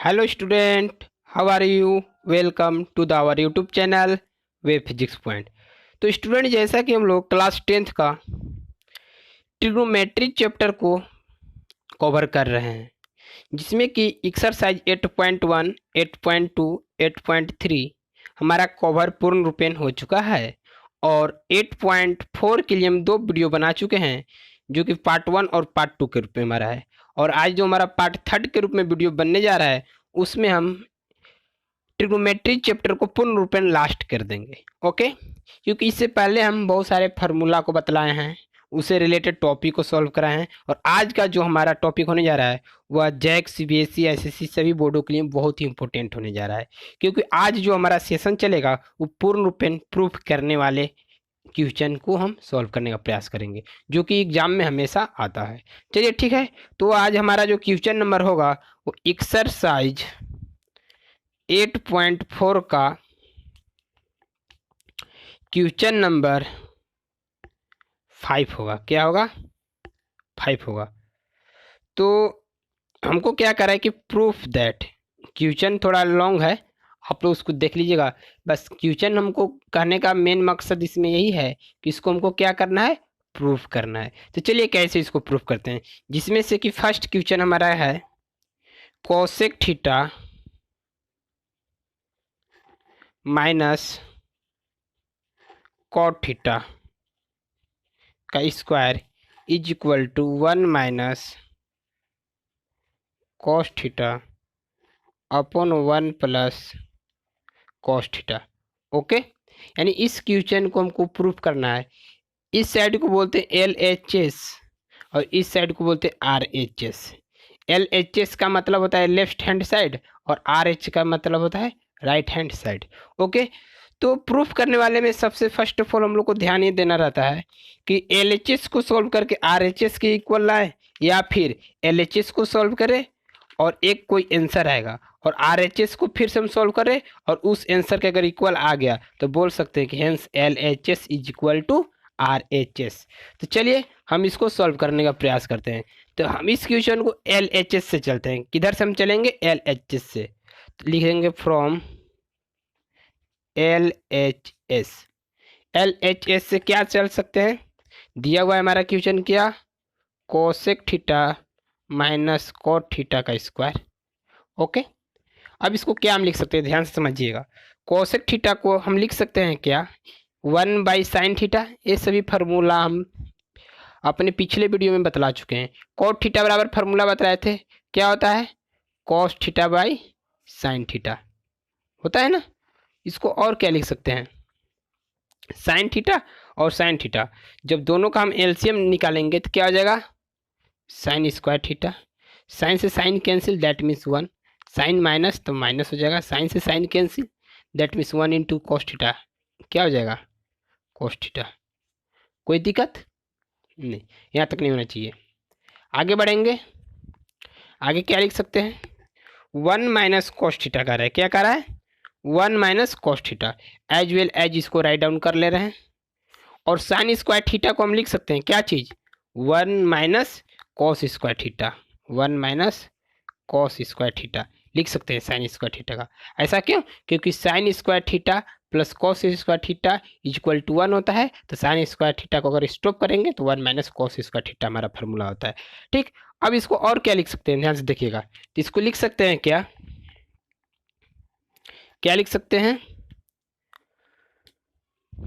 Hello student, how are you? Welcome to the our YouTube channel way physics point. तो student, जैसा कि हम लोग क्लास 10th का ट्रिग्नोमेट्री चैप्टर को कवर कर रहे हैं, जिसमें कि एक्सरसाइज 8.1, 8.2, 8.3 हमारा कवर पूर्ण रूपेण हो चुका है। और 8.4 के लिए हम 2 वीडियो बना चुके हैं, जो कि पार्ट 1 और पार्ट 2 के रूप में हमारा है। और आज जो हमारा पार्ट 3 के रूप में वीडियो बनने जा रहा है, उसमें हम ट्रिग्नोमेट्री चैप्टर को पूर्ण रूपेण लास्ट कर देंगे। ओके, क्योंकि इससे पहले हम बहुत सारे फार्मूला को बतलाए हैं, उससे रिलेटेड टॉपिक को सॉल्व कराए हैं। और आज का जो हमारा टॉपिक होने जा रहा है वह जैक, सीबीएसई, एसएससी सभी बोर्डों के लिए बहुत ही इंपॉर्टेंट होने जा रहा है, क्योंकि आज जो हमारा सेशन चलेगा वो पूर्ण रूपेण प्रूफ करने वाले क्वेश्चन को हम सॉल्व करने का प्रयास करेंगे, जो कि एग्जाम में हमेशा आता है। चलिए ठीक है, तो आज हमारा जो क्वेश्चन नंबर होगा वो एक्सरसाइज 8.4 का क्वेश्चन नंबर 5 होगा। क्या होगा? 5 होगा। तो हमको क्या करा है कि प्रूफ दैट, क्वेश्चन थोड़ा लॉन्ग है, आप लोग उसको देख लीजिएगा। बस क्वेश्चन हमको कहने का मेन मकसद इसमें यही है कि इसको हमको क्या करना है, प्रूफ करना है। तो चलिए कैसे इसको प्रूफ करते हैं, जिसमें से कि फर्स्ट क्वेश्चन हमारा है cosec theta minus cot theta का square is equal to 1 minus cos theta upon 1 plus cos theta. Okay, यानी इस क्वेश्चन को हमको प्रूफ करना है। इस साइड को बोलते हैं LHS और इस साइड को बोलते हैं RHS। LHS का मतलब होता है लेफ्ट हैंड साइड और RH का मतलब होता है राइट हैंड साइड। ओके, तो प्रूफ करने वाले में सबसे फर्स्ट ऑफ ऑल हम लोग को ध्यान ये देना रहता है कि LHS को सॉल्व करके RHS के इक्वल लाए, या फिर LHS को सॉल्व करें और एक कोई आंसर आएगा और RHS को फिर से हम सॉल्व करें और उस आंसर के अगर इक्वल आ गया तो बोल सकते हैं कि hence LHS is equal to RHS। तो चलिए हम इसको सॉल्व करने का प्रयास करते हैं। तो हम इस क्वेश्चन को LHS से चलते हैं। किधर से हम चलेंगे? LHS से। तो लिखेंगे फ्रॉम LHS। LHS से क्या चल सकते हैं? दिया हुआ है हमारा क्वेश्चन क्या, cosec theta minus cot theta का स्क्वायर। ओके, अब इसको क्या हम लिख सकते हैं, ध्यान से समझिएगा। कोसेक थीटा को हम लिख सकते हैं क्या, 1 बाई साइन थीटा। ये सभी फार्मूला हम अपने पिछले वीडियो में बतला चुके हैं। कॉट थीटा बराबर फार्मूला बताए थे, क्या होता है, cos theta by sine theta होता है ना। इसको और क्या लिख सकते हैं, साइन थीटा और साइन थीटा, जब दोनों का हम एलसीएम निकालेंगे तो क्या हो जाएगा, साइन स्क्वायर थीटा। साइन से sine cancel, that means 1। Sine minus तो माइनस हो जाएगा, साइन से sine cancel, that means 1 into cos theta, क्या हो जाएगा, कॉस थीटा। कोई दिक्कत नहीं, यहाँ तक नहीं होना चाहिए। आगे बढ़ेंगे, आगे क्या लिख सकते हैं, 1 माइनस कॉस थीटा का रहा है, क्या कर रहा है, 1 minus cos theta. As well as इसको राइट डाउन कर ले रहे हैं। और साइन स्क्वायर थीटा को हम लिख सकते हैं क्या चीज़, 1 minus cos square theta, 1 minus cos square theta लिख सकते हैं साइन स्क्वायर थीटा का। ऐसा क्यों, क्योंकि sine square theta plus cos square theta equal to 1 होता है। तो साइन स्क्वायर थीटा को अगर स्टॉप करेंगे तो 1 माइनस कॉस स्क्वायर थीटा हमारा फार्मूला होता है। ठीक, अब इसको और क्या लिख सकते हैं, ध्यान से देखिएगा। तो इसको लिख सकते हैं क्या, क्या लिख सकते हैं,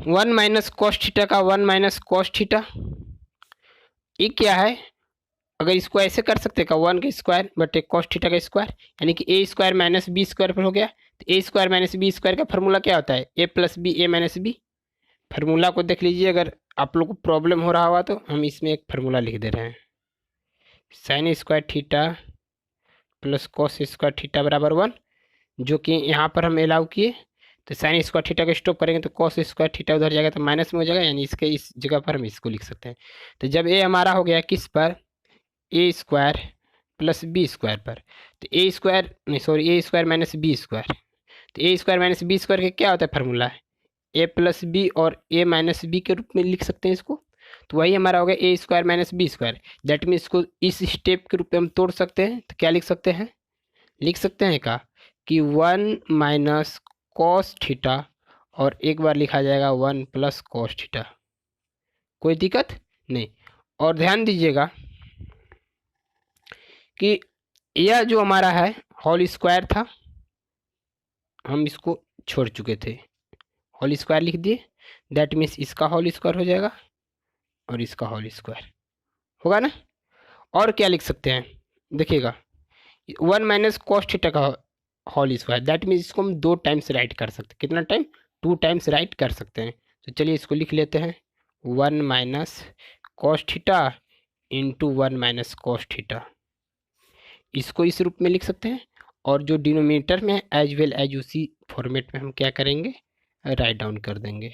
1 माइनस कॉस थीटा का 1 माइनस कॉस थीटा। ये क्या है, अगर इसको ऐसे कर सकते हैं का 1 का स्क्वायर बटे कॉस थीटा का स्क्वायर, यानी कि ए स्क्वायर माइनस बी स्क्वायर पर हो गया। तो A square minus B square का फार्मूला क्या होता है, ए प्लस बी ए माइनस बी। फार्मूला को देख लीजिए, अगर आप लोग को प्रॉब्लम हो रहा हुआ तो हम इसमें एक फार्मूला लिख दे रहे हैं, sine square theta plus cos square theta बराबर 1, जो कि यहाँ पर हम अलाउ किए। तो साइन स्क्वायर थीटा को स्टॉप करेंगे तो कॉस स्क्वायर थीटा उधर जाएगा तो माइनस में हो जाएगा, यानी इसके इस जगह पर हम इसको लिख सकते हैं। तो जब ए हमारा हो गया किस पर, ए स्क्वायर प्लस बी स्क्वायर पर, तो ए स्क्वायर नहीं सॉरी ए स्क्वायर माइनस बी स्क्वायर। तो A square minus B square का क्या होता है फार्मूला, ए प्लस बी और ए माइनस बी के रूप में लिख सकते हैं इसको। तो वही हमारा हो गया A square minus B square. That means इसको इस स्टेप के रूप में हम तोड़ सकते हैं। तो क्या लिख सकते हैं, लिख सकते हैं क्या कि 1 माइनस कॉस थीटा और एक बार लिखा जाएगा 1 प्लस कॉस थीटा, कोई दिक्कत नहीं। और ध्यान दीजिएगा कि यह जो हमारा है होल स्क्वायर था, हम इसको छोड़ चुके थे, होल स्क्वायर लिख दिए, दैट मीन्स इसका होल स्क्वायर हो जाएगा और इसका होल स्क्वायर होगा ना। और क्या लिख सकते हैं, देखिएगा 1 माइनस कॉस थीटा का होल स्क्वायर, दैट मीन्स इसको हम 2 टाइम्स राइट कर सकते हैं, कितना टाइम, 2 टाइम्स राइट कर सकते हैं। तो चलिए इसको लिख लेते हैं 1 minus cos theta into 1 minus cos theta, इसको इस रूप में लिख सकते हैं। और जो डिनोमिनेटर में एज वेल एज उसी फॉर्मेट में हम क्या करेंगे, राइट डाउन कर देंगे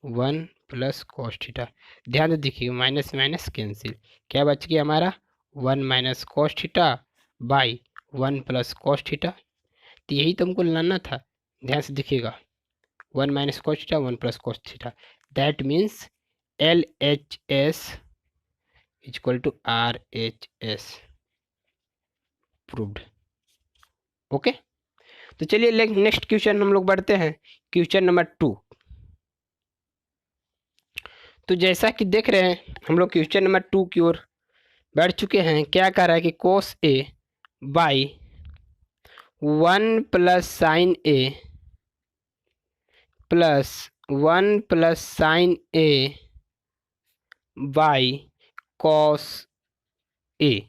1 प्लस कॉस थीटा। ध्यान से देखिए माइनस माइनस कैंसिल, क्या बच गया हमारा 1 minus cos theta by 1 plus cos theta. तो यही तो हमको लाना था, ध्यान से देखिएगा 1 minus cos theta 1 plus cos theta, that means LHS equal to RHS proved. Okay, तो चलिए नेक्स्ट क्वेश्चन हम लोग बढ़ते हैं, क्वेश्चन नंबर 2। तो जैसा कि देख रहे हैं हम लोग क्वेश्चन नंबर 2 की ओर बढ़ चुके हैं। क्या कह रहा है कि cos A by 1 plus sine A plus 1 plus sine A by cos A,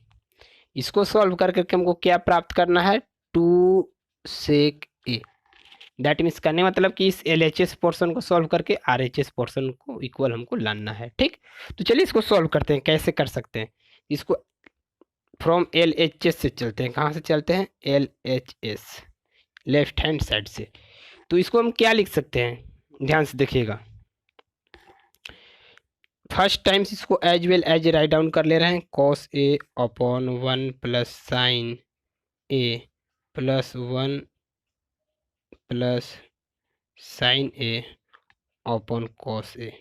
इसको सॉल्व कर करके हमको क्या प्राप्त करना है, 2 सेक ए। दैट मीन्स करने मतलब कि इस LHS पोर्शन को सॉल्व करके RHS पोर्शन को इक्वल हमको लाना है। ठीक, तो चलिए इसको सॉल्व करते हैं, कैसे कर सकते हैं इसको। फ्रॉम LHS से चलते हैं, कहाँ से चलते हैं, LHS लेफ्ट हैंड साइड से। तो इसको हम क्या लिख सकते हैं, ध्यान से देखिएगा, फर्स्ट टाइम्स इसको as well as write down कर ले रहे हैं, cos A upon 1 plus sine A plus 1 plus sine A upon cos A.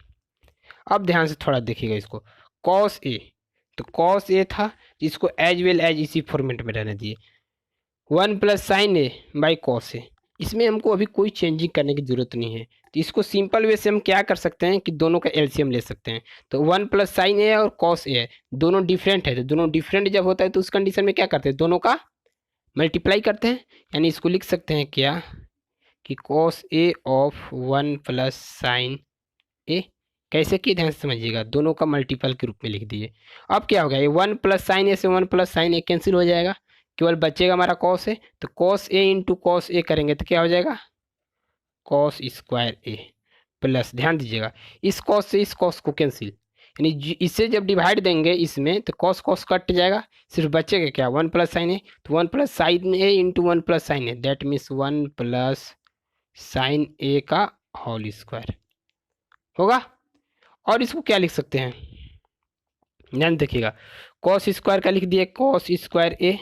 अब ध्यान से थोड़ा देखिएगा इसको, कॉस ए, तो कॉस ए था, इसको एज वेल एज इसी फॉर्मेट में रहने दिए, 1 plus sine A by cos A, इसमें हमको अभी कोई चेंजिंग करने की ज़रूरत नहीं है। तो इसको सिंपल वे से हम क्या कर सकते हैं कि दोनों का एलसीएम ले सकते हैं। तो 1 प्लस साइन ए और कॉस ए है, दोनों डिफरेंट है, तो दोनों डिफरेंट जब होता है तो उस कंडीशन में क्या करते हैं, दोनों का मल्टीप्लाई करते हैं। यानी इसको लिख सकते हैं क्या कि cos A of 1 plus sine A, कैसे किए ध्यान से समझिएगा, दोनों का मल्टीपल के रूप में लिख दिए। अब क्या हो गया, ये 1 प्लस साइन ए से 1 प्लस साइन ए कैंसिल हो जाएगा, केवल बचेगा हमारा कॉस ए। तो cos A into cos A करेंगे तो क्या हो जाएगा, कॉस स्क्वायर ए प्लस, ध्यान दीजिएगा इस कॉस से इस कॉस को कैंसिल, यानी इसे जब डिवाइड देंगे इसमें तो कॉस कॉस कट जाएगा, सिर्फ बचेगा क्या 1 प्लस साइन ए। तो 1 plus sine A into 1 plus sine A, that means 1 plus sine A का होल स्क्वायर होगा। और इसको क्या लिख सकते हैं, ध्यान देखिएगा, कॉस स्क्वायर का लिख दिए कॉस स्क्वायर ए।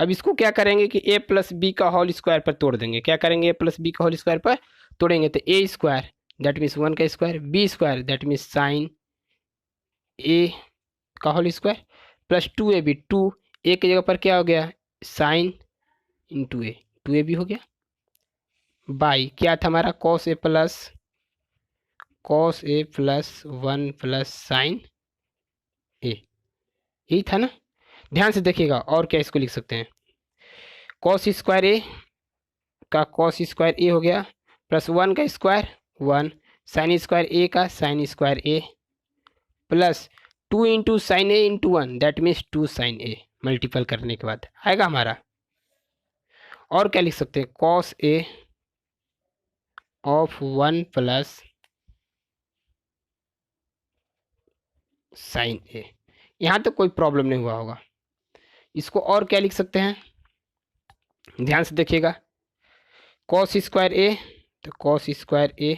अब इसको क्या करेंगे कि ए प्लस बी का होल स्क्वायर पर तोड़ देंगे, क्या करेंगे, ए प्लस बी का होल स्क्वायर पर तोड़ेंगे तो ए स्क्वायर दैट मीन्स 1 का square, B square that means sine A का whole square plus 2 A B, 2 A की जगह पर क्या हो गया, sine into A, 2 A B हो गया, बाई क्या था हमारा cos A plus 1 plus sine ए, यही था ना। ध्यान से देखिएगा और क्या इसको लिख सकते हैं, कॉस स्क्वायर ए का कॉस स्क्वायर ए हो गया प्लस 1 का स्क्वायर 1, साइन स्क्वायर ए का sine square A plus 2 into sine A into 1 that means 2 sine A, multiple करने के बाद आएगा हमारा। और क्या लिख सकते हैं, cos A of 1 plus sine A, यहाँ तो कोई प्रॉब्लम नहीं हुआ होगा। इसको और क्या लिख सकते हैं, ध्यान से देखिएगा, कॉस स्क्वायर ए, तो cos square A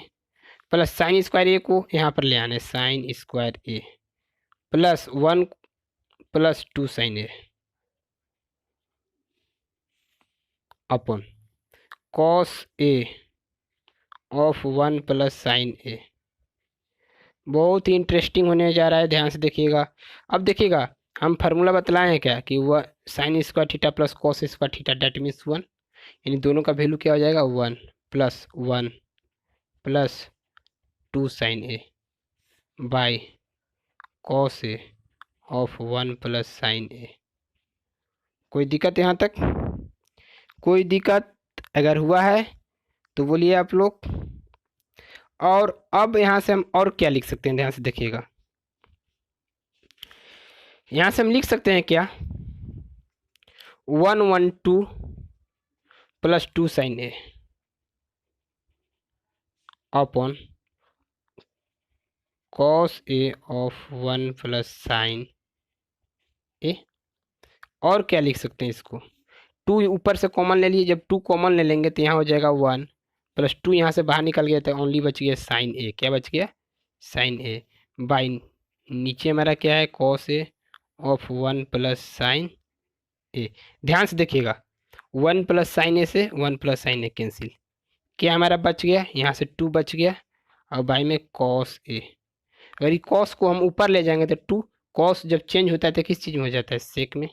plus sine square A को यहाँ पर ले आने, sine square A plus 1 plus 2 sine A upon cos A of 1 plus sine A. बहुत ही इंटरेस्टिंग होने जा रहा है, ध्यान से देखिएगा। अब देखिएगा हम फार्मूला बतलाए हैं क्या कि वह sine square theta plus cos square theta that means 1, यानी दोनों का वैल्यू क्या हो जाएगा 1 plus 1 plus 2 sine A by cos A of 1 plus sine A. कोई दिक्कत यहाँ तक? कोई दिक्कत अगर हुआ है तो बोलिए आप लोग। और अब यहाँ से हम और क्या लिख सकते हैं, ध्यान से देखिएगा। यहाँ से हम लिख सकते हैं क्या, 112 plus 2 sine A upon cos A of 1 plus sine A. और क्या लिख सकते हैं इसको, 2 ऊपर से कॉमन ले लिए, जब 2 कॉमन ले लेंगे तो यहाँ हो जाएगा 1 प्लस 2 यहाँ से बाहर निकल गया तो ओनली बच गया साइन ए। क्या बच गया, साइन ए बाई नीचे हमारा क्या है cos A of 1 plus sine A. ध्यान से देखिएगा, 1 प्लस साइन ए से 1 प्लस साइन ए कैंसिल, क्या हमारा बच गया, यहाँ से 2 बच गया और बाई में कॉस ए। अगर कॉस को हम ऊपर ले जाएंगे तो 2 कॉस जब चेंज होता है तो किस चीज़ में हो जाता है, सेक में,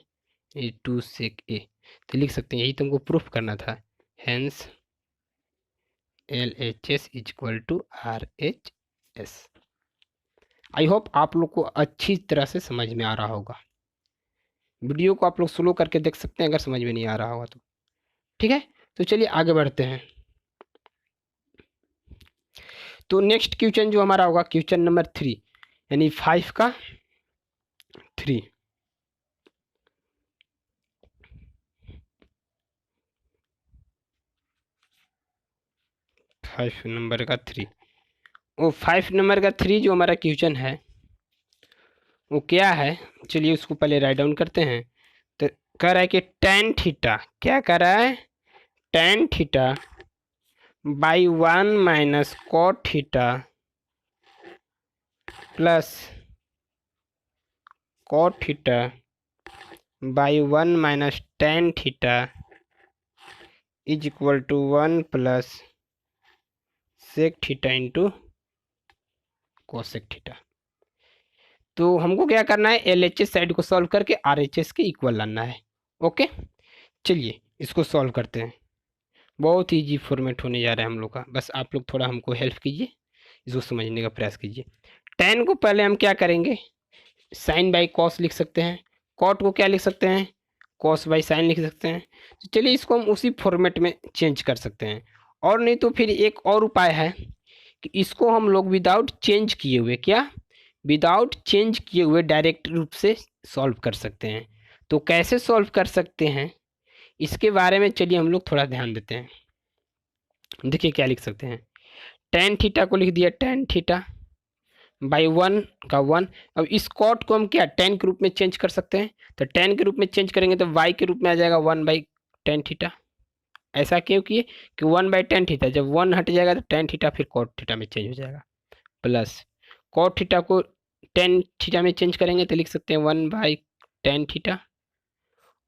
ये 2 सेक ए। तो लिख सकते हैं, यही तुमको प्रूफ करना था, hence LHS equal to RHS। I hope आप लोग को अच्छी तरह से समझ में आ रहा होगा। वीडियो को आप लोग स्लो करके देख सकते हैं अगर समझ में नहीं आ रहा होगा तो, ठीक है। तो चलिए आगे बढ़ते हैं। तो नेक्स्ट क्वेश्चन जो हमारा होगा क्वेश्चन नंबर 3, यानी 5 का 3। 5 नंबर का 3, वो 5 नंबर का 3 जो हमारा क्वेश्चन है वो क्या है, चलिए उसको पहले राइट डाउन करते हैं। तो कह रहा है कि tan थीटा, क्या कह रहा है, tan theta by 1 minus cot theta plus cot theta by 1 minus tan theta is equal to 1 plus sec theta into cosec theta. तो हमको क्या करना है, LHS साइड को सॉल्व करके RHS के इक्वल लाना है। ओके, चलिए इसको सॉल्व करते हैं। बहुत ईजी फॉर्मेट होने जा रहा है हम लोग का, बस आप लोग थोड़ा हमको हेल्प कीजिए, इसको समझने का प्रयास कीजिए। tan को पहले हम क्या करेंगे, साइन बाई कॉस लिख सकते हैं, कॉट को क्या लिख सकते हैं, कॉस बाई साइन लिख सकते हैं। तो चलिए इसको हम उसी फॉर्मेट में चेंज कर सकते हैं। और नहीं तो फिर एक और उपाय है कि इसको हम लोग विदाउट चेंज किए हुए, क्या, विदाउट चेंज किए हुए डायरेक्ट रूप से सॉल्व कर सकते हैं। तो कैसे सॉल्व कर सकते हैं इसके बारे में चलिए हम लोग थोड़ा ध्यान देते हैं। देखिए क्या लिख सकते हैं, tan थीटा को लिख दिया tan थीटा बाई 1 का 1। अब इस कॉट को हम क्या tan के रूप में चेंज कर सकते हैं, तो tan के रूप में चेंज करेंगे तो y के रूप में आ जाएगा 1 बाई tan थीटा। ऐसा क्यों किए कि 1 बाई tan थीटा, जब 1 हट जाएगा तो tan थीटा फिर cot थीटा में चेंज हो जाएगा, प्लस cot थीटा को tan थीटा में चेंज करेंगे तो लिख सकते हैं 1 बाई tan थीटा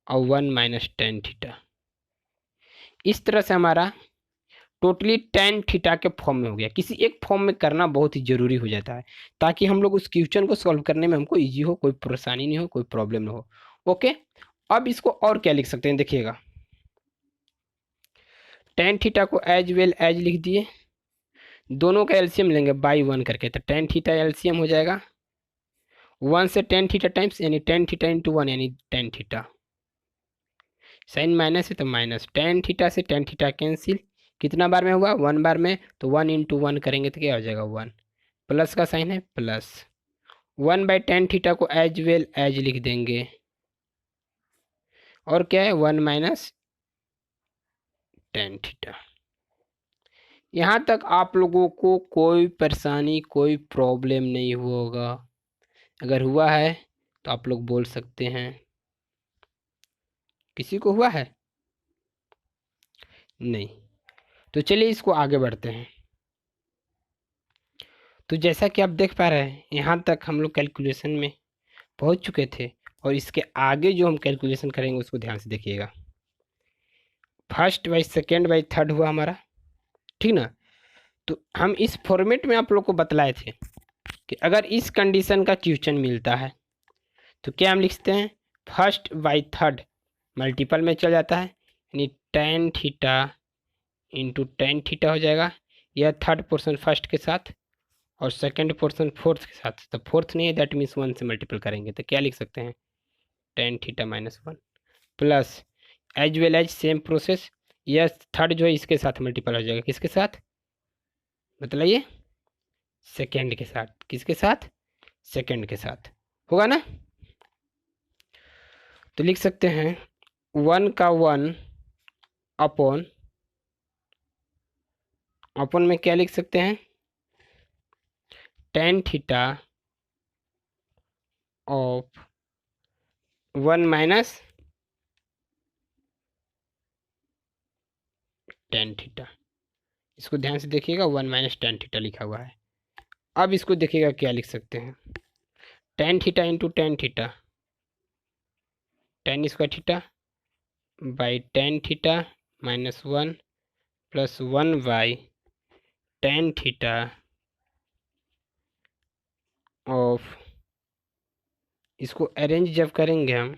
और 1 माइनस tan थीटा। इस तरह से हमारा टोटली tan थीटा के फॉर्म में हो गया। किसी एक फॉर्म में करना बहुत ही ज़रूरी हो जाता है ताकि हम लोग उस क्वेश्चन को सॉल्व करने में हमको ईजी हो, कोई परेशानी नहीं हो, कोई प्रॉब्लम ना हो। ओके, अब इसको और क्या लिख सकते हैं, देखिएगा tan थीटा को एज वेल एज लिख दिए, दोनों का एलसीएम लेंगे बाई 1 करके, तो tan थीटा एलसीएम हो जाएगा 1 से tan थीटा टाइम्स, यानी tan थीटा इंटू 1 यानी tan थीटा, साइन माइनस है तो माइनस, tan थीटा से tan थीटा कैंसिल, कितना बार में हुआ 1 बार में, तो 1 इंटू 1 करेंगे तो क्या हो जाएगा 1, प्लस का साइन है प्लस 1 बाई tan थीटा को एज वेल एज लिख देंगे, और क्या है 1 माइनस tan थीटा। यहाँ तक आप लोगों को कोई परेशानी, कोई प्रॉब्लम नहीं होगा। अगर हुआ है तो आप लोग बोल सकते हैं। किसी को हुआ है? नहीं। तो चलिए इसको आगे बढ़ते हैं। तो जैसा कि आप देख पा रहे हैं यहाँ तक हम लोग कैलकुलेशन में पहुँच चुके थे, और इसके आगे जो हम कैलकुलेशन करेंगे उसको ध्यान से देखिएगा। First by second by third हुआ हमारा, ठीक ना। तो हम इस फॉर्मेट में आप लोग को बतलाए थे कि अगर इस कंडीशन का क्वेश्चन मिलता है तो क्या हम लिखते हैं, फर्स्ट बाई थर्ड मल्टीपल में चल जाता है, यानी tan theta into tan theta हो जाएगा। यह थर्ड पोर्शन फर्स्ट के साथ और सेकंड पोर्शन फोर्थ के साथ। तो फोर्थ नहीं है, दैट मीन्स वन से मल्टीपल करेंगे तो क्या लिख सकते हैं, tan theta minus one plus as well as same process, यह थर्ड जो है इसके साथ मल्टीपल हो जाएगा, किसके साथ बताइए, सेकेंड के साथ। किसके साथ, सेकेंड के साथ होगा ना। तो लिख सकते हैं वन का वन अपॉन, अपॉन में क्या लिख सकते हैं, tan theta of one minus tan theta. इसको ध्यान से देखिएगा, वन माइनस टेन थीटा लिखा हुआ है। अब इसको देखिएगा क्या लिख सकते हैं, tan theta into tan theta, ten square theta by ten theta minus one plus one by tan theta of, इसको अरेंज जब करेंगे हम,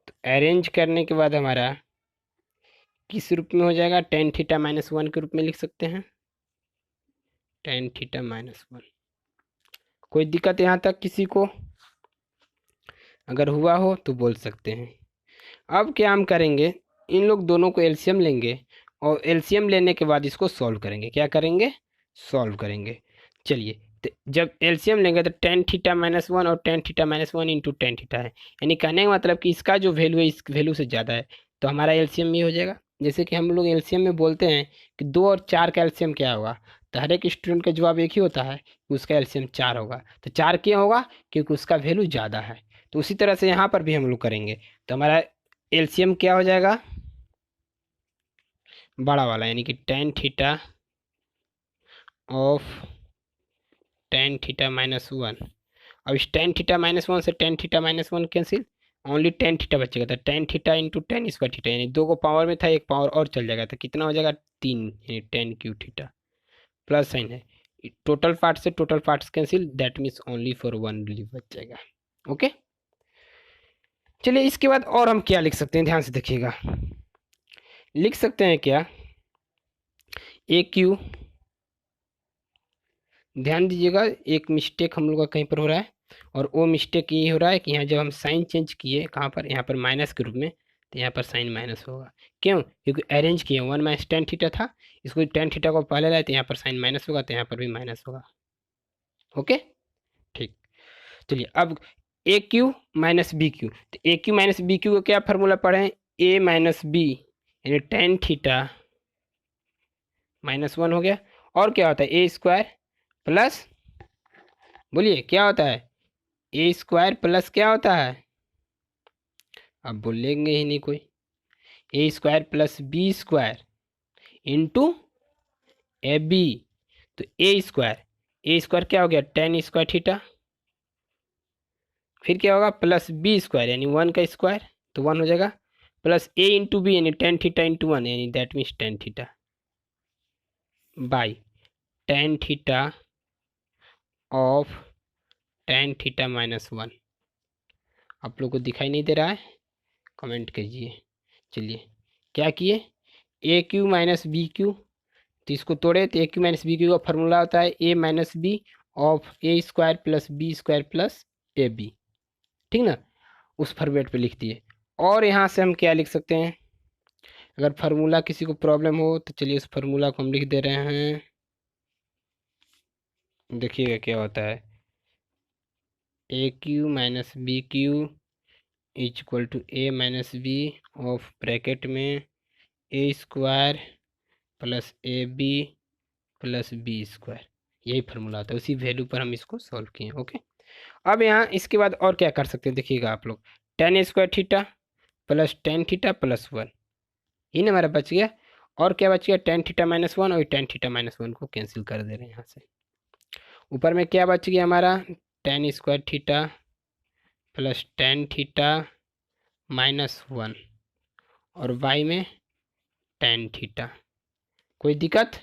तो अरेंज करने के बाद हमारा किस रूप में हो जाएगा, टेन थीटा माइनस वन के रूप में लिख सकते हैं, टेन थीटा माइनस वन। कोई दिक्कत यहाँ तक किसी को, अगर हुआ हो तो बोल सकते हैं। अब क्या हम करेंगे, इन लोग दोनों को एलसीएम लेंगे और एलसीएम लेने के बाद इसको सॉल्व करेंगे। क्या करेंगे, सॉल्व करेंगे। चलिए, तो जब एलसीएम लेंगे तो टेन थीटा माइनस वन और ten theta minus one into tan theta है, यानी कहने का मतलब कि इसका जो वैल्यू है इस वैल्यू से ज़्यादा है, तो हमारा एलसीएम ये हो जाएगा। जैसे कि हम लोग एलसीएम में बोलते हैं कि दो और चार का एलसीएम क्या होगा, तो हर एक स्टूडेंट का जवाब एक ही होता है कि उसका एलसीएम चार होगा। तो चार क्यों होगा, क्योंकि उसका वैल्यू ज़्यादा है। तो उसी तरह से यहाँ पर भी हम लोग करेंगे, तो हमारा एलसीएम क्या हो जाएगा, बड़ा वाला, यानी कि tan theta of ten theta minus one. अब इस टेन थीटा माइनस वन से ten theta minus one cancel, only tan theta बचेगा। तो tan theta into ten square theta, यानी दो को पावर में था, एक पावर और चल जाएगा, तो कितना हो जाएगा, तीन, यानी ten Q theta. Plus sign है, टोटल पार्ट से total parts cancel, that means only for one relieve बच जाएगा। ओके, चलिए इसके बाद और हम क्या लिख सकते हैं, ध्यान से देखिएगा। लिख सकते हैं क्या, ए क्यू, ध्यान दीजिएगा एक मिस्टेक हम लोग का कहीं पर हो रहा है, और वो मिस्टेक ये हो रहा है कि यहाँ जब हम साइन चेंज किए कहाँ पर, यहाँ पर माइनस के रूप में, तो यहाँ पर साइन माइनस होगा। क्यों, क्योंकि अरेंज किए वन माइनस टेन थीटा था, इसको टेन थीटा को पहले लाए तो यहाँ पर साइन माइनस होगा, तो यहाँ पर भी माइनस होगा। ओके, ठीक। चलिए अब ए क्यू माइनस बी क्यू, तो A cube minus B cube का क्या फॉर्मूला पढ़े, ए माइनस बी, यानी टेन थीटा माइनस वन हो गया। और क्या होता है, ए स्क्वायर प्लस, बोलिए क्या होता है, ए स्क्वायर प्लस क्या होता है, अब बोलेंगे ही नहीं कोई, A square plus B square into A B. तो ए स्क्वायर क्या हो गया, टेन स्क्वायर थीटा, फिर क्या होगा प्लस बी स्क्वायर यानी वन का स्क्वायर, तो वन हो जाएगा, प्लस ए इंटू बी यानी टेन थीटा इंटू वन, यानी that means tan theta by tan theta of ten theta minus one. आप लोग को दिखाई नहीं दे रहा है, कमेंट कीजिए। चलिए क्या किए, A cube minus B cube, तो इसको तोड़े तो A cube minus B cube का फॉर्मूला होता है A minus B of A square plus B square plus A B, ठीक ना, उस फॉर्मेट पे लिख दिए। और यहाँ से हम क्या लिख सकते हैं, अगर फार्मूला किसी को प्रॉब्लम हो तो चलिए उस फार्मूला को हम लिख दे रहे हैं, देखिएगा क्या होता है, A cube minus B cube is equal to A minus B of bracket में A square plus A B plus B square, यही फार्मूला आता है, उसी वैल्यू पर हम इसको सॉल्व किए। ओके, अब यहाँ इसके बाद और क्या कर सकते हैं, देखिएगा आप लोग, ten square theta plus tan theta plus one, ये ना हमारा बच गया। और क्या बच गया, टेन थीटा माइनस वन, और टेन थीटा माइनस वन को कैंसिल कर दे रहे हैं यहाँ से। ऊपर में क्या बच गया हमारा, ten square theta plus tan theta minus one, और वाई में टेन थीटा। कोई दिक्कत,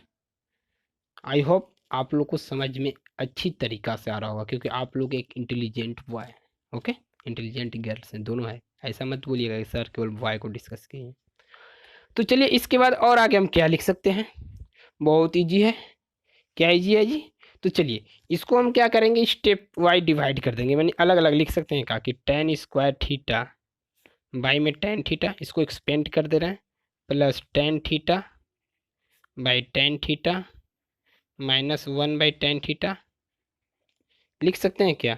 आई होप आप लोग को समझ में अच्छी तरीका से आ रहा होगा, क्योंकि आप लोग एक इंटेलिजेंट बॉय है। ओके, इंटेलिजेंट गर्ल्स हैं, दोनों है। ऐसा मत बोलिएगा कि सर केवल वाई को डिस्कस किए। तो चलिए इसके बाद और आगे हम क्या लिख सकते हैं, बहुत ईजी है। क्या ईजी है जी? तो चलिए इसको हम क्या करेंगे, स्टेप वाइज डिवाइड कर देंगे, मैंने अलग अलग लिख सकते हैं कहा कि टेन स्क्वायर थीटा बाई में टेन थीटा, इसको एक्सपेंड कर दे रहे हैं, plus tan theta by ten theta minus one by tan theta लिख सकते हैं क्या।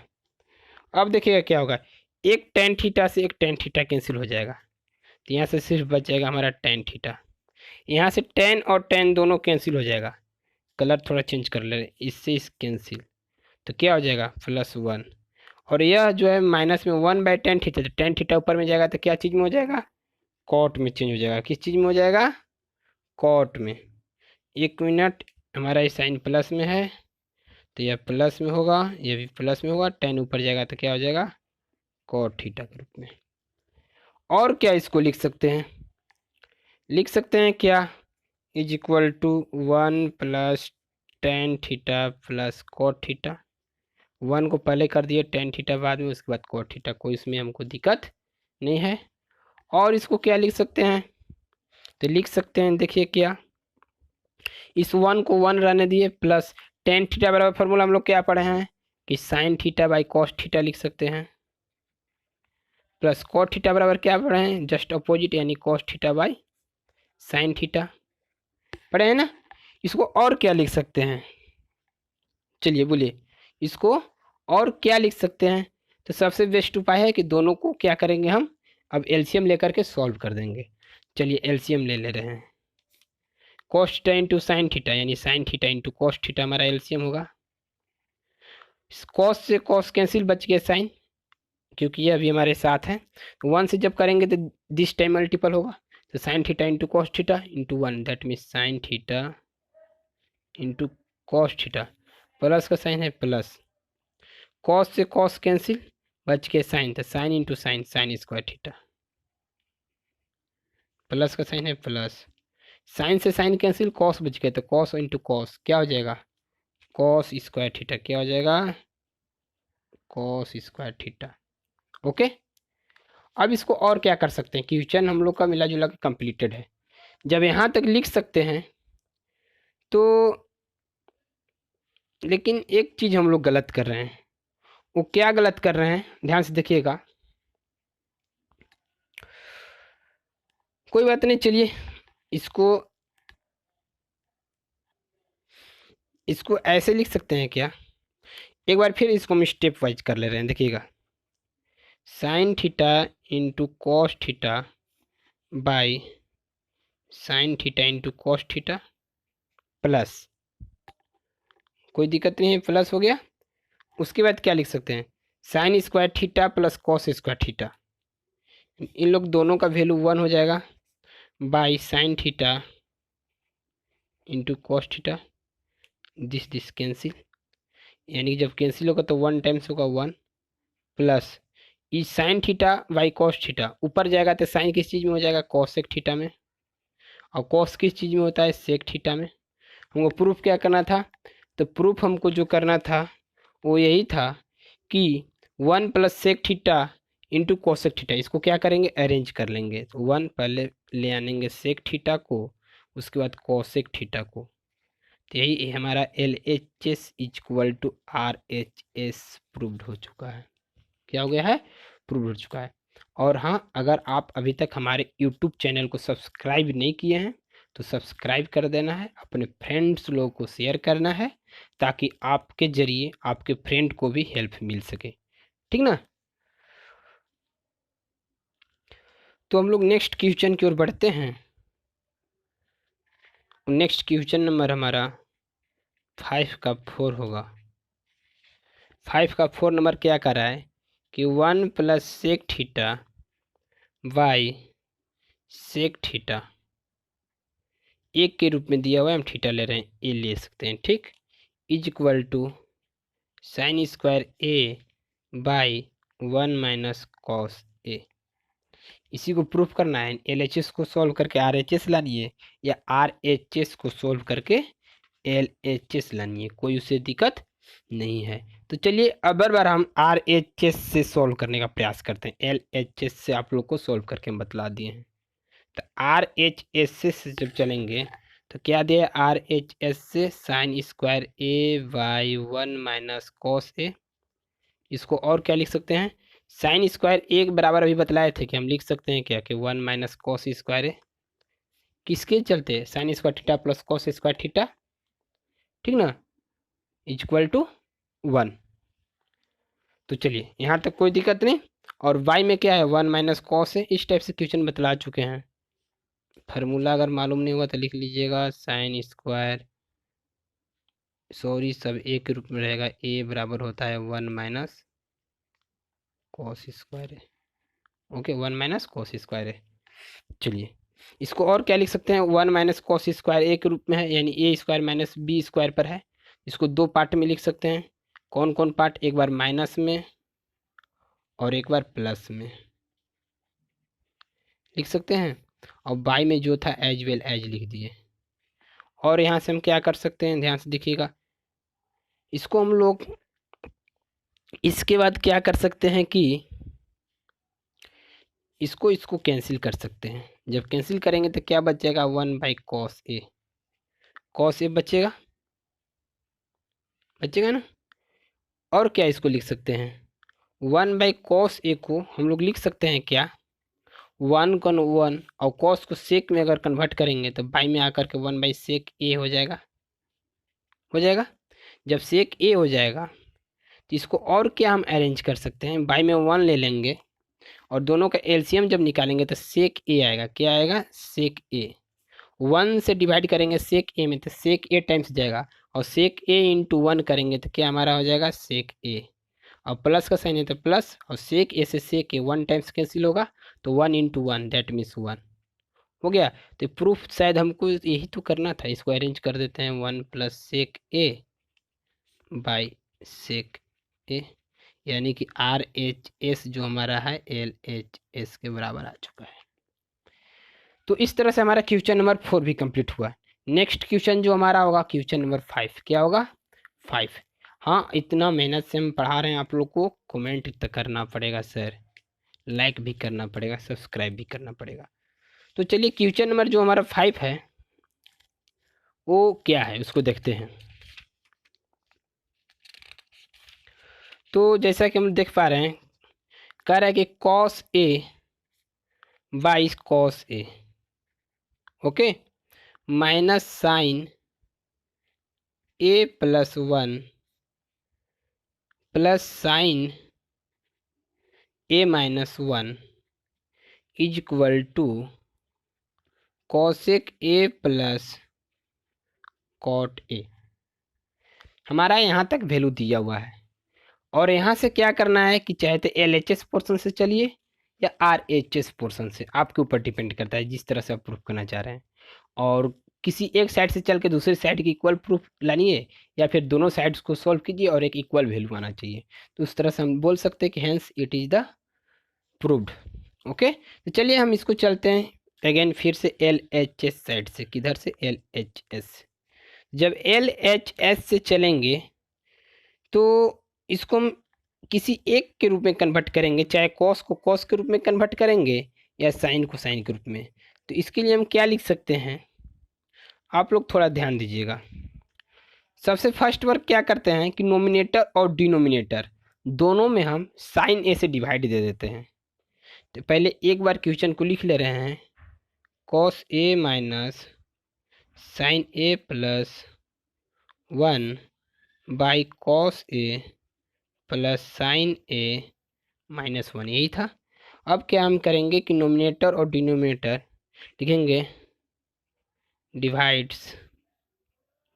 अब देखिएगा क्या होगा, एक टेन थीटा से एक टेन थीटा कैंसिल हो जाएगा, तो यहाँ से सिर्फ बच जाएगा हमारा टेन थीटा। यहाँ से टेन और टेन दोनों कैंसिल हो जाएगा, कलर थोड़ा चेंज कर ले, इससे इस कैंसिल, तो क्या हो जाएगा प्लस वन। और यह जो है माइनस में वन बाई टेन थीटा, तो टेन थीटा ऊपर में जाएगा तो क्या चीज़ में हो जाएगा, कॉट में चेंज हो जाएगा। किस चीज़ में हो जाएगा, कॉट में। एक मिनट, हमारा ये साइन प्लस में है तो यह प्लस में होगा, यह भी प्लस में होगा, टेन ऊपर जाएगा तो क्या हो जाएगा, कॉट थीटा के रूप में। और क्या इसको लिख सकते हैं, लिख सकते हैं क्या, is equal to one plus tan theta plus cot theta. One को पहले कर दिए, टेन थीटा बाद में, उसके बाद कॉट थीटा, कोई इसमें हमको दिक्कत नहीं है। और इसको क्या लिख सकते हैं, तो लिख सकते हैं, देखिए क्या, इस वन को वन रहने दिए, प्लस टेन थीटा बराबर फॉर्मूला हम लोग क्या पढ़े हैं कि sign theta by cos theta लिख सकते हैं, प्लस कॉट थीटा बराबर क्या पढ़े हैं, जस्ट अपोजिट यानी cos theta by sine theta पढ़े हैं ना। इसको और क्या लिख सकते हैं, चलिए बोलिए इसको और क्या लिख सकते हैं। तो सबसे बेस्ट उपाय है कि दोनों को क्या करेंगे हम, अब एलसीएम लेकर के सॉल्व कर देंगे। चलिए एलसीएम ले ले रहे हैं, cos theta into sine theta यानी sine theta into cos theta हमारा एलसीएम होगा। कॉस से कॉस कैंसिल, बच गया साइन, क्योंकि ये अभी हमारे साथ है। वन से जब करेंगे तो दिस टाइम मल्टीपल होगा, तो sign theta into cos theta into one, that means sign theta into cos theta, plus का साइन है प्लस, कॉस से कॉस कैंसिल, बच के साइन, तो sine into sine, sign square theta, plus का sign है प्लस, साइन से sine cancel, cos बच गया, तो कॉस इंटू कॉस क्या हो जाएगा, कॉस स्क्वायर थीटा, क्या हो जाएगा, कॉस स्क्वायर थीटा। ओके, अब इसको और क्या कर सकते हैं, क्वेश्चन हम लोग का मिला जुला के कंप्लीटेड है। जब यहाँ तक लिख सकते हैं तो, लेकिन एक चीज़ हम लोग गलत कर रहे हैं, वो क्या गलत कर रहे हैं, ध्यान से देखिएगा। कोई बात नहीं, चलिए इसको इसको ऐसे लिख सकते हैं क्या, एक बार फिर इसको हम स्टेप वाइज कर ले रहे हैं, देखिएगा sign theta into cos theta by sine theta into cos theta plus, कोई दिक्कत नहीं है, प्लस हो गया। उसके बाद क्या लिख सकते हैं, sine square theta plus cos square theta, इन लोग दोनों का वैल्यू वन हो जाएगा, by sine theta into cos theta, this cancel, यानी जब कैंसिल होगा तो वन टाइम्स होगा one, plus E sine theta by cos theta, ऊपर जाएगा तो साइन किस चीज़ में हो जाएगा, कॉसेक थीटा में, और कॉस किस चीज़ में होता है, सेक थीटा में। हमको प्रूफ क्या करना था, तो प्रूफ हमको जो करना था वो यही था कि one plus sec theta into cosec theta, इसको क्या करेंगे, अरेंज कर लेंगे, तो वन पहले ले आनेंगे सेक थीटा को, उसके बाद कॉसेक थीटा को, तो यही हमारा L H S equal to R H S proved हो चुका है। क्या हो गया है, प्रूव हो चुका है। और हाँ, अगर आप अभी तक हमारे यूट्यूब चैनल को सब्सक्राइब नहीं किए हैं तो सब्सक्राइब कर देना है, अपने फ्रेंड्स लोगों को शेयर करना है, ताकि आपके जरिए आपके फ्रेंड को भी हेल्प मिल सके, ठीक ना। तो हम लोग नेक्स्ट क्वेश्चन की ओर बढ़ते हैं। नेक्स्ट क्वेश्चन नंबर हमारा 5 का 4 होगा। 5 का 4 नंबर क्या कर रहा है कि one plus sec theta by sec theta, एक के रूप में दिया हुआ है, हम थीटा ले रहे हैं, ए ले सकते हैं, ठीक, is equal to sine square A by one minus cos A. इसी को प्रूफ करना है, एल एच एस को सॉल्व करके आर एच एस लानी है, या आर एच एस को सॉल्व करके एल एच एस लानी है, कोई उसे दिक्कत नहीं है। तो चलिए अब बार हम आर एच एस से सॉल्व करने का प्रयास करते हैं। एल एच एस से आप लोग को सॉल्व करके हम बतला दिए हैं। तो आर एच एस से जब चलेंगे तो क्या दिया, आर एच एस से sign square A by 1 - cos ए। इसको और क्या लिख सकते हैं, साइन स्क्वायर ए के बराबर अभी बतलाए थे कि हम लिख सकते हैं क्या कि 1 - cos² ए। किसके चलते, sign square theta plus cos square theta, ठीक ना, इक्वल टू 1। तो चलिए यहाँ तक कोई दिक्कत नहीं। और y में क्या है, 1 - cos है। इस टाइप से क्वेश्चन बतला चुके हैं। फार्मूला अगर मालूम नहीं हुआ तो लिख लीजिएगा, साइन स्क्वायर, सॉरी सब एक के रूप में रहेगा, a बराबर होता है 1 - cos² है। ओके, 1 - cos² है। चलिए इसको और क्या लिख सकते हैं, 1 - cos² ए के रूप में है, यानी a² - b² पर है। इसको दो पार्ट में लिख सकते हैं। कौन कौन पार्ट, एक बार माइनस में और एक बार प्लस में लिख सकते हैं। और बाई में जो था एज वेल एज लिख दिए। और यहाँ से हम क्या कर सकते हैं, ध्यान से देखिएगा। इसको हम लोग इसके बाद क्या कर सकते हैं कि इसको कैंसिल कर सकते हैं। जब कैंसिल करेंगे तो क्या बचेगा, 1/cos ए, cos ए बचेगा, बचेगा ना। और क्या इसको लिख सकते हैं, 1/cos ए को हम लोग लिख सकते हैं क्या, 1 और cos को sec में अगर कन्वर्ट करेंगे तो बाई में आकर के 1/sec ए हो जाएगा, हो जाएगा। जब sec ए हो जाएगा तो इसको और क्या हम अरेंज कर सकते हैं, बाई में 1 ले लेंगे और दोनों का एलसीएम जब निकालेंगे तो sec ए आएगा। क्या आएगा, sec ए। 1 से डिवाइड करेंगे sec ए में तो sec ए टाइम्स जाएगा, और sec ए इंटू 1 करेंगे तो क्या हमारा हो जाएगा, sec ए। और प्लस का साइन है तो प्लस, और sec ए से sec ए 1 टाइम्स कैंसिल होगा, तो 1 इंटू 1 दैट मीन्स 1 हो गया। तो प्रूफ शायद हमको यही तो करना था। इसको अरेंज कर देते हैं, 1 + sec ए बाई sec ए, यानी कि आर एच एस जो हमारा है एल एच एस के बराबर आ चुका है। तो इस तरह से हमारा क्वेश्चन नंबर 4 भी कंप्लीट हुआ। नेक्स्ट क्वेश्चन जो हमारा होगा क्वेश्चन नंबर 5, क्या होगा, 5। हाँ, इतना मेहनत से हम पढ़ा रहे हैं आप लोग को, कमेंट तो करना पड़ेगा सर, लाइक भी करना पड़ेगा, सब्सक्राइब भी करना पड़ेगा। तो चलिए क्वेश्चन नंबर जो हमारा 5 है वो क्या है उसको देखते हैं। तो जैसा कि हम देख पा रहे हैं, कह रहा है कि cos A by cos A, okay, minus sine A plus 1 plus sine A -1 is equal to cosec A plus cot A. हमारा यहाँ तक वैल्यू दिया हुआ है, और यहाँ से क्या करना है कि चाहे तो एल एच एस पोर्सन से चलिए या आर एच एस पोर्सन से, आपके ऊपर डिपेंड करता है जिस तरह से आप प्रूफ करना चाह रहे हैं। और किसी एक साइड से चल के दूसरे साइड की इक्वल प्रूफ लानिए, या फिर दोनों साइड्स को सॉल्व कीजिए और एक इक्वल वैल्यू आना चाहिए। तो उस तरह से हम बोल सकते हैं कि hence it is the proved. Okay, तो चलिए हम इसको चलते हैं अगेन फिर से एल एच एस साइड से। किधर से, एल एच एस। जब एल एच एस से चलेंगे तो इसको हम किसी एक के रूप में कन्वर्ट करेंगे, चाहे कॉस को कॉस के रूप में कन्वर्ट करेंगे या साइन को साइन के रूप में। तो इसके लिए हम क्या लिख सकते हैं, आप लोग थोड़ा ध्यान दीजिएगा। सबसे फर्स्ट वर्क क्या करते हैं कि नोमिनेटर और डिनोमिनेटर दोनों में हम साइन ए से डिवाइड दे देते हैं। तो पहले एक बार क्वेश्चन को लिख ले रहे हैं, cos A minus sine A plus 1 by cos A plus sine A -1, यही था। अब क्या हम करेंगे कि नोमिनेटर और डिनोमिनेटर लिखेंगे,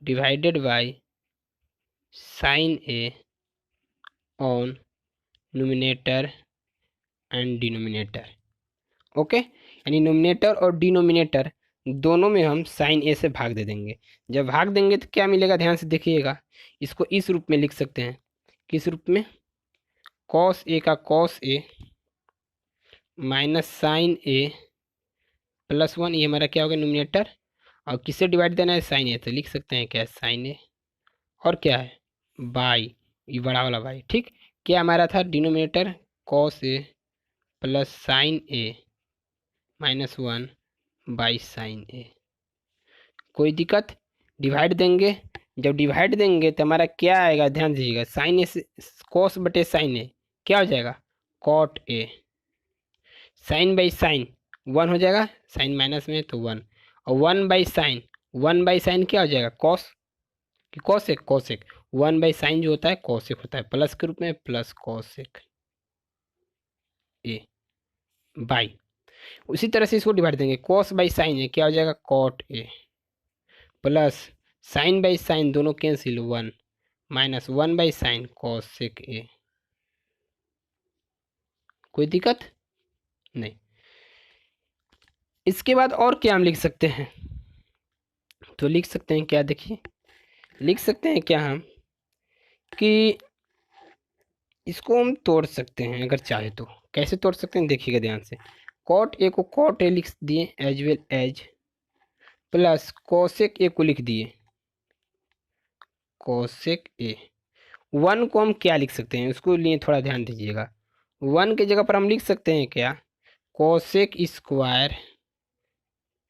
divided by sine A on nominator and denominator. Okay, यानी नोमिनेटर और डिनोमिनेटर दोनों में हम साइन ए से भाग दे देंगे। जब भाग देंगे तो क्या मिलेगा, ध्यान से देखिएगा। इसको इस रूप में लिख सकते हैं, किस रूप में, कॉस ए का cos A minus sine A plus 1, ये हमारा क्या होगा, नोमिनेटर। और किससे डिवाइड देना है, साइन ए, तो लिख सकते हैं क्या, साइन ए। और क्या है, बाई, ये बड़ा वाला बाई, ठीक। क्या हमारा था denominator, cos A plus sine A minus 1 by sine A. कोई दिक्कत? डिवाइड देंगे, जब डिवाइड देंगे तो हमारा क्या आएगा, ध्यान दीजिएगा, साइन ए से कॉस बटे साइन ए क्या हो जाएगा, cot A. Sine by sine 1 हो जाएगा, साइन माइनस में तो 1, और 1 बाई साइन क्या हो जाएगा, कॉस कि कॉसेक, कॉसेक 1 बाई साइन जो होता है कॉसेक होता है, प्लस के रूप में प्लस कॉसेक ए बाई। उसी तरह से इसको डिवाइड देंगे, कॉस बाई साइन ए क्या हो जाएगा, cot A, plus sine by sine दोनों cancel 1 minus 1 by sine cosec A. कोई दिक्कत नहीं। इसके बाद और क्या हम लिख सकते हैं, तो लिख सकते हैं क्या, देखिए लिख सकते हैं क्या हम कि इसको हम तोड़ सकते हैं अगर चाहे तो। कैसे तोड़ सकते हैं देखिएगा ध्यान से, कॉट ए को कॉट ए लिख दिए as well as, plus cosec A को लिख दिए कोसेक ए। 1 को हम क्या लिख सकते हैं, उसको लिए थोड़ा ध्यान दीजिएगा। 1 की जगह पर हम लिख सकते हैं क्या, cosec square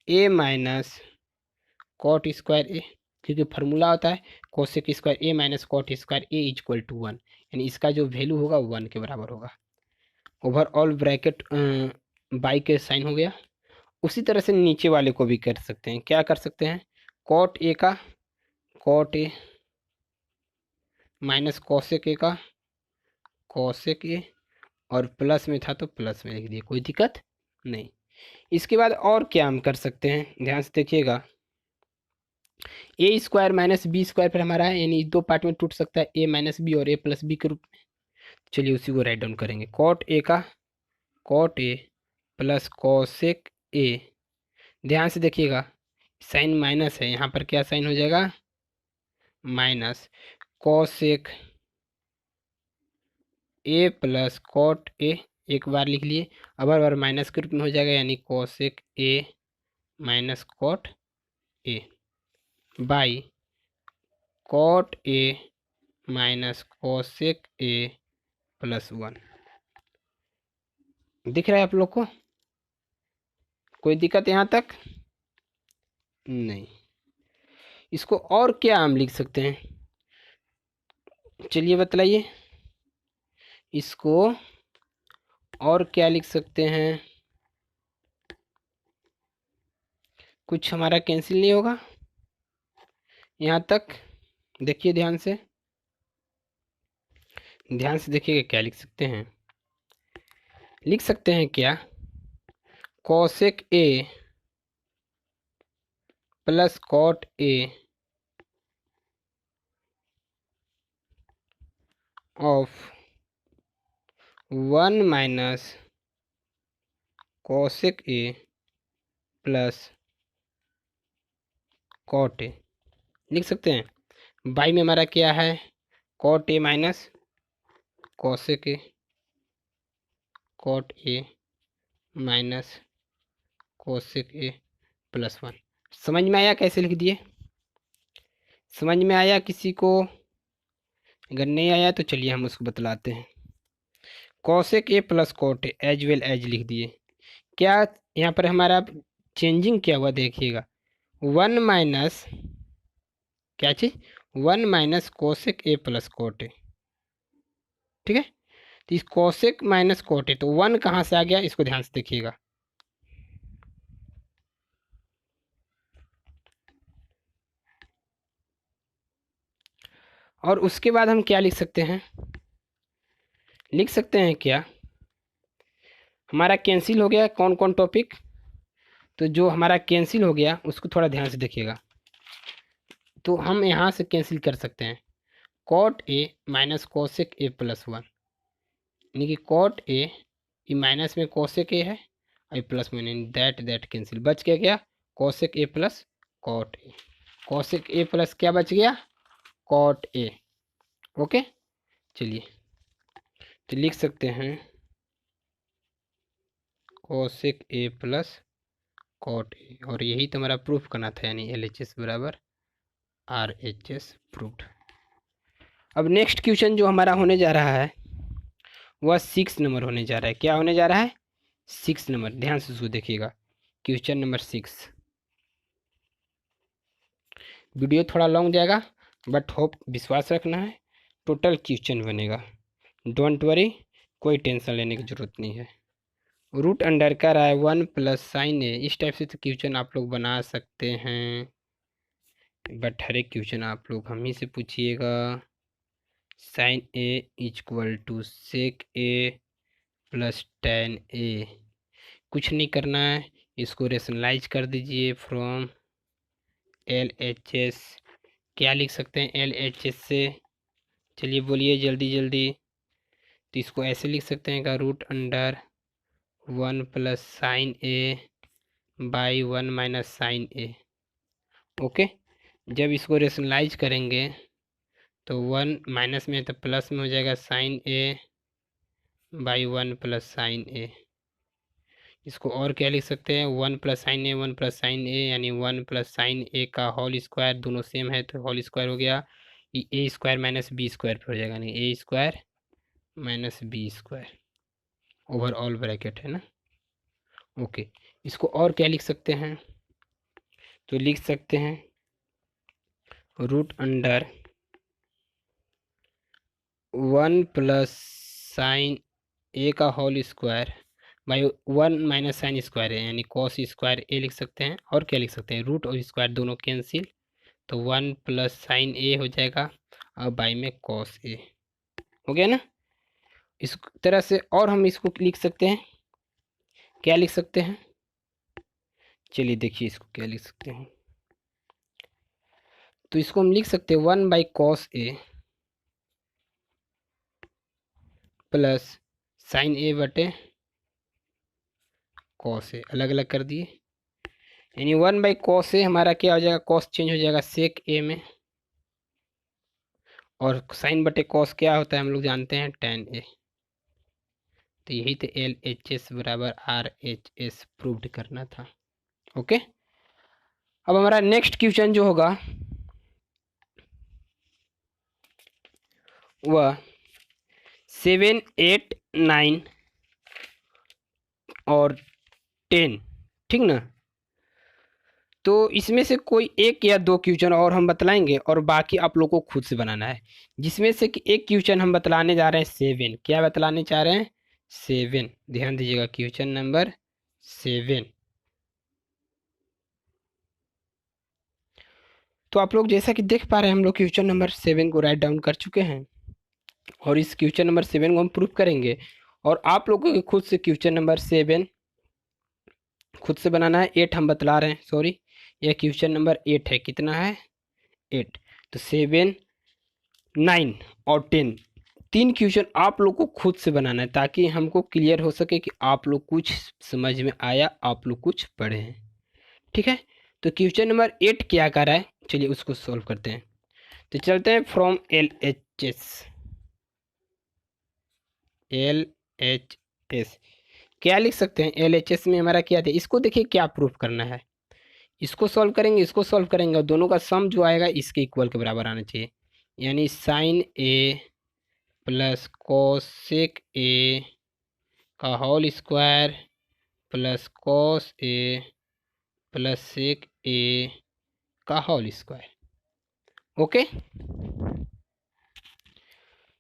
A minus cot square A, क्योंकि फार्मूला होता है cosec square A minus cot square A equal to 1, यानी इसका जो वैल्यू होगा 1 के बराबर होगा। ओवरऑल ब्रैकेट बाई के साइन हो गया। उसी तरह से नीचे वाले को भी कर सकते हैं, क्या कर सकते हैं, कॉट ए का cot A minus cosec A का कॉसेक ए, और प्लस में था तो प्लस में लिख दिए, कोई दिक्कत नहीं। इसके बाद और क्या हम कर सकते हैं, ध्यान से देखिएगा, ए स्क्वायर माइनस बी स्क्वायर पर हमारा है, यानी दो पार्ट में टूट सकता है, ए माइनस बी और ए प्लस बी के रूप में। चलिए उसी को राइट डाउन करेंगे, कॉट ए का cot A plus cosec A. ध्यान से देखिएगा, साइन माइनस है, यहाँ पर क्या साइन हो जाएगा, minus cosec A plus cot A, एक बार लिख लिए, अब बार माइनस के रूप में हो जाएगा, यानी cosec A minus cot A by cot A minus cosec A plus 1। दिख रहा है आप लोग को, कोई दिक्कत यहाँ तक नहीं। इसको और क्या हम लिख सकते हैं, चलिए बतलाइए, इसको और क्या लिख सकते हैं, कुछ हमारा कैंसिल नहीं होगा यहाँ तक। देखिए ध्यान से, ध्यान से देखिएगा क्या लिख सकते हैं, लिख सकते हैं क्या, cosec A plus cot A of 1 minus cosec A plus cot A लिख सकते हैं। बाई में हमारा क्या है, cot A minus cosec A, cot A minus cosec A plus 1। समझ में आया कैसे लिख दिए, समझ में आया किसी को, अगर नहीं आया तो चलिए हम उसको बतलाते हैं। Cosec A plus cot A as well as लिख दिए। क्या यहाँ पर हमारा चेंजिंग क्या हुआ देखिएगा, 1 माइनस क्या चीज, 1 minus cosec A plus cot A, ठीक है। तो इस कोसेक माइनस कॉट ए, तो 1 कहाँ से आ गया, इसको ध्यान से देखिएगा, और उसके बाद हम क्या लिख सकते हैं, लिख सकते हैं क्या, हमारा कैंसिल हो गया कौन कौन टॉपिक, तो जो हमारा कैंसिल हो गया उसको थोड़ा ध्यान से देखिएगा। तो हम यहाँ से कैंसिल कर सकते हैं, cot A minus cosec A plus 1, यानी कि कॉट ए माइनस में कोसेक ए है और प्लस में दैट कैंसिल, बच गया क्या, cosec A plus cot A, cosec A plus क्या बच गया, कॉट ए। ओके चलिए, तो लिख सकते हैं cosec A plus cot A, और यही तो हमारा प्रूफ करना था, यानी LHS बराबर RHS प्रूफ्ड। अब नेक्स्ट क्वेश्चन जो हमारा होने जा रहा है वह 6 नंबर होने जा रहा है। क्या होने जा रहा है? 6 नंबर। ध्यान से उसको देखिएगा, क्वेश्चन नंबर 6। वीडियो थोड़ा लॉन्ग जाएगा बट होप, विश्वास रखना है टोटल क्वेश्चन बनेगा। डोंट वरी, कोई टेंशन लेने की ज़रूरत नहीं है। रूट अंडर का रहा है 1 प्लस साइन ए। इस टाइप से तो क्वेश्चन आप लोग बना सकते हैं, बट हर एक क्वेश्चन आप लोग हम ही से पूछिएगा। Sine A equal to sec A plus tan A. कुछ नहीं करना है, इसको रेशनलाइज कर दीजिए फ्रॉम एल एच एस। क्या लिख सकते हैं एल एच एस से? चलिए बोलिए जल्दी जल्दी। तो इसको ऐसे लिख सकते हैं का root under 1 plus sine A by 1 minus sine A. Okay, जब इसको रेशनलाइज करेंगे तो 1 माइनस में तो प्लस में हो जाएगा sine A by 1 plus sine A. इसको और क्या लिख सकते हैं? 1 plus sine A 1 plus sine A, यानी 1 प्लस साइन ए का होल स्क्वायर। दोनों सेम है तो होल स्क्वायर हो गया। A square minus B square पर हो जाएगा, यानी A square minus B square overall bracket है ना। ओके, इसको और क्या लिख सकते हैं? तो लिख सकते हैं root under 1 plus sine A का whole square by 1 minus sine square है, यानी कॉस स्क्वायर ए लिख सकते हैं। और क्या लिख सकते हैं? रूट और स्क्वायर दोनों कैंसिल, तो 1 प्लस साइन ए हो जाएगा और बाई में कॉस ए हो गया ना। इस तरह से और हम इसको लिख सकते हैं। क्या लिख सकते हैं? चलिए देखिए इसको क्या लिख सकते हैं। तो इसको हम लिख सकते हैं 1 by cos A plus sine A बटे कॉस ए। अलग अलग कर दिए, यानी 1 बाई कॉस ए हमारा क्या हो जाएगा? कॉस चेंज हो जाएगा सेक ए में, और साइन बटे कॉस क्या होता है हम लोग जानते हैं? टेन ए। तो यही तो एल एच एस बराबर आर एच एस प्रूव्ड करना था। ओके, अब हमारा नेक्स्ट क्वेश्चन जो होगा वह 7, 8, 9 और 10, ठीक ना। तो इसमें से कोई एक या दो क्वेश्चन और हम बतलाएंगे और बाकी आप लोग को खुद से बनाना है। जिसमें से कि एक क्वेश्चन हम बतलाने जा रहे हैं 7। क्या बतलाने चाह रहे हैं? 7। ध्यान दीजिएगा, क्वेश्चन नंबर 7। तो आप लोग जैसा कि देख पा रहे हैं हम लोग क्वेश्चन नंबर 7 को राइट डाउन कर चुके हैं, और इस क्वेश्चन नंबर 7 को हम प्रूफ करेंगे। और आप लोगों को खुद से क्वेश्चन नंबर 7 खुद से बनाना है। 8 हम बतला रहे हैं, सॉरी, यह क्वेश्चन नंबर 8 है। कितना है? 8। तो 7, 9 और 10, 3 क्वेश्चन आप लोग को खुद से बनाना है, ताकि हमको क्लियर हो सके कि आप लोग कुछ समझ में आया, आप लोग कुछ पढ़े हैं। ठीक है, तो क्वेश्चन नंबर 8 क्या कर रहा है, चलिए उसको सॉल्व करते हैं। तो चलते हैं फ्रॉम एल एच एस। क्या लिख सकते हैं? एल एच एस में हमारा क्या था, इसको देखिए क्या प्रूफ करना है। इसको सॉल्व करेंगे, इसको सॉल्व करेंगे, और दोनों का सम जो आएगा इसके इक्वल के बराबर आना चाहिए। यानी sine A plus cosec A का whole square plus cos A plus sec A का होल स्क्वायर। ओके,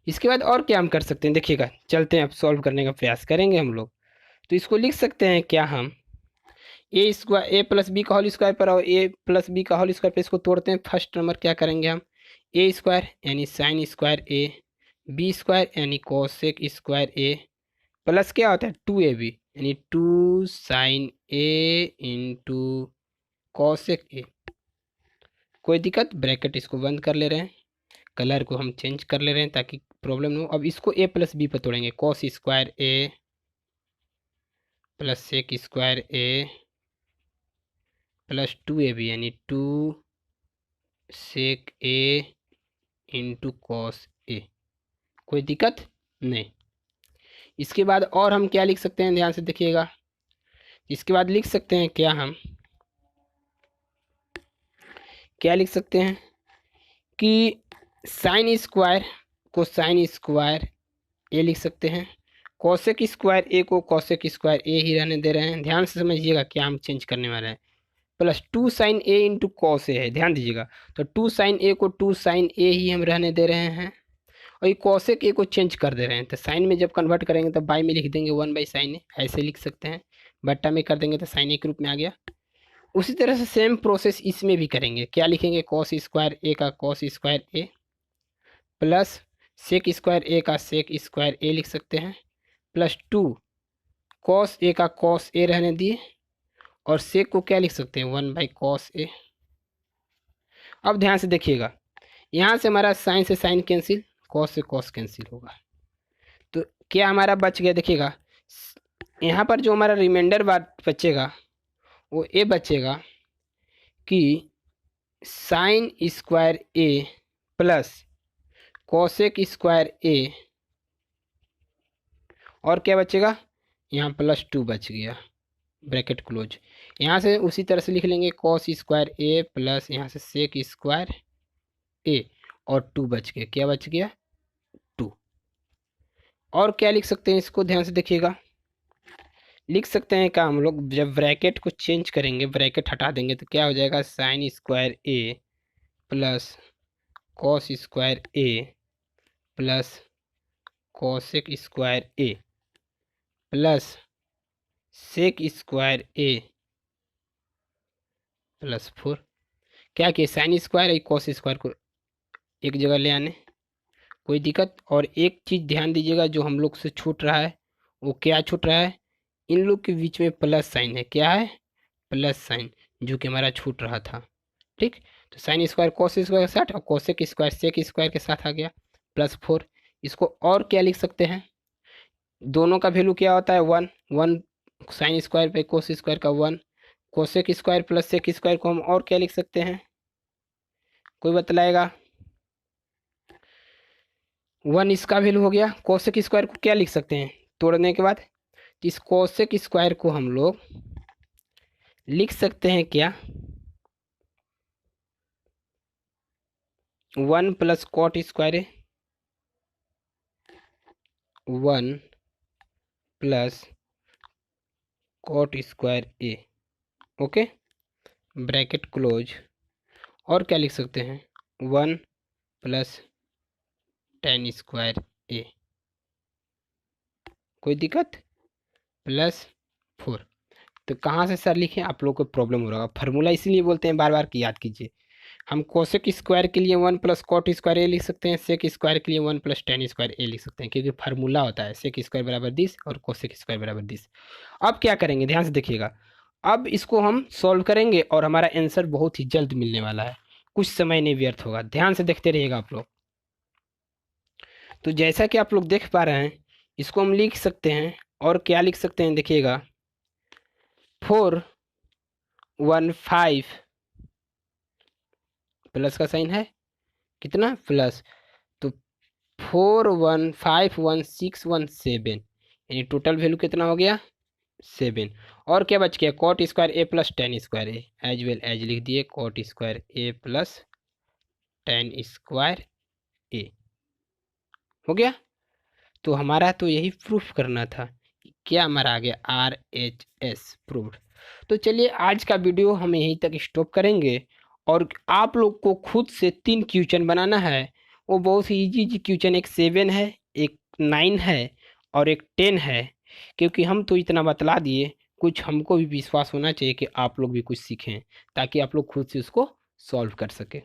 इसके बाद और क्या हम कर सकते हैं देखिएगा। चलते हैं अब सॉल्व करने का प्रयास करेंगे हम लोग। तो इसको लिख सकते हैं क्या हम? A square, A plus B का होल स्क्वायर पर और ए प्लस बी का होल स्क्वायर पर इसको तोड़ते हैं। फर्स्ट नंबर क्या करेंगे हम? ए स्क्वायर यानी sine square A, B square यानी कोसेक स्क्वायर ए, प्लस क्या होता है? 2ab यानी 2 sine A into cosec A. कोई दिक्कत? ब्रैकेट इसको बंद कर ले रहे हैं, कलर को हम चेंज कर ले रहे हैं ताकि प्रॉब्लम न हो। अब इसको ए प्लस बी पर तोड़ेंगे। Cos square A plus sec square A plus 2ab यानी 2 सेक ए इंटू कॉस ए। कोई दिक्कत नहीं। इसके बाद और हम क्या लिख सकते हैं, ध्यान से देखिएगा। इसके बाद लिख सकते हैं क्या हम? क्या लिख सकते हैं कि साइन स्क्वायर कोसाइन स्क्वायर ए लिख सकते हैं। कोसेक स्क्वायर ए को कोसेक स्क्वायर ए ही रहने दे रहे हैं, ध्यान से समझिएगा क्या हम चेंज करने वाले हैं। Plus 2 sine A into cos A है, ध्यान दीजिएगा। तो 2 साइन ए को 2 साइन ए ही हम रहने दे रहे हैं, और ये कोसेक ए को चेंज कर दे रहे हैं। तो साइन में जब कन्वर्ट करेंगे तो बाई में लिख देंगे 1/sin ए, ऐसे लिख सकते हैं। बट्टा में कर देंगे तो साइन ए के रूप में आ गया। उसी तरह से सेम प्रोसेस इसमें भी करेंगे। क्या लिखेंगे, कॉस स्क्वायर ए का cos square A plus sec square A का सेक स्क्वायर ए लिख सकते हैं, प्लस 2 कॉस ए का कॉस ए रहने दिए, और सेक को क्या लिख सकते हैं 1/cos ए। अब ध्यान से देखिएगा, यहाँ से हमारा साइन से साइन कैंसिल, कॉस से कॉस कैंसिल होगा। तो क्या हमारा बच गया, देखिएगा यहाँ पर जो हमारा रिमाइंडर बात बचेगा वो ये बचेगा कि sign square A plus cosec square ए, और क्या बचेगा, यहाँ +2 बच गया, ब्रैकेट क्लोज। यहाँ से उसी तरह से लिख लेंगे कॉस स्क्वायर ए प्लस यहाँ से सेक स्क्वायर ए, और 2 बच गया। क्या बच गया, 2। और क्या लिख सकते हैं इसको, ध्यान से देखिएगा, लिख सकते हैं क्या हम लोग, जब ब्रैकेट को चेंज करेंगे, ब्रैकेट हटा देंगे तो क्या हो जाएगा, sine square A plus cos square A plus cosec square A plus sec square A plus 4। क्या किया, साइन स्क्वायर और कॉस स्क्वायर को एक जगह ले आने, कोई दिक्कत। और एक चीज़ ध्यान दीजिएगा, जो हम लोग से छूट रहा है वो क्या छूट रहा है, इन लोग के बीच में प्लस साइन है। क्या है, प्लस साइन, जो कि हमारा छूट रहा था। ठीक, तो साइन स्क्वायर कॉस स्क्वायर के साथ और कोसेक स्क्वायर सेक स्क्वायर के साथ आ गया, +4। इसको और क्या लिख सकते हैं, दोनों का वैल्यू क्या होता है 1 1, साइन स्क्वायर पे कोस स्क्वायर का 1, cosec square plus sec square को हम और क्या लिख सकते हैं, कोई बतलाएगा। 1 इसका वैल्यू हो गया। कोसेक स्क्वायर को क्या लिख सकते हैं तोड़ने के बाद, इस कोसेक स्क्वायर को हम लोग लिख सकते हैं क्या, 1 प्लस कॉट स्क्वायर है, 1 प्लस कॉट स्क्वायर ए, ओके, ब्रैकेट क्लोज। और क्या लिख सकते हैं, 1 प्लस tan स्क्वायर ए, कोई दिक्कत, +4। तो कहाँ से सर लिखें, आप लोग को प्रॉब्लम हो रहा होगा। फार्मूला इसीलिए बोलते हैं बार बार कि याद कीजिए। हम कोसेक स्क्वायर के लिए 1 प्लस कॉट स्क्वायर ए लिख सकते हैं, सेक स्क्वायर के लिए 1 प्लस tan स्क्वायर ए लिख सकते हैं, क्योंकि फार्मूला होता है सेक स्क्वायर बराबर 10 और कोसेक स्क्वायर बराबर 10। अब क्या करेंगे, ध्यान से देखिएगा, अब इसको हम सॉल्व करेंगे और हमारा आंसर बहुत ही जल्द मिलने वाला है, कुछ समय नहीं व्यर्थ होगा। ध्यान से देखते रहिएगा आप लोग। तो जैसा कि आप लोग देख पा रहे हैं, इसको हम लिख सकते हैं, और क्या लिख सकते हैं, देखिएगा 415 प्लस का साइन है, कितना प्लस, तो 415117, यानी टोटल वैल्यू कितना हो गया 7। और क्या बच गया, cot square A plus tan square A, as well as लिख दिए cot square A plus tan square ए, हो गया। तो हमारा तो यही प्रूफ करना था, क्या हमारा आ गया RHS प्रूव्ड। तो चलिए आज का वीडियो हम यहीं तक स्टॉप करेंगे, और आप लोग को खुद से 3 क्वेश्चन बनाना है। वो बहुत ही इजी क्वेश्चन, एक 7 है, एक 9 है और एक 10 है। क्योंकि हम तो इतना बतला दिए, कुछ हमको भी विश्वास होना चाहिए कि आप लोग भी कुछ सीखें, ताकि आप लोग खुद से उसको सॉल्व कर सकें।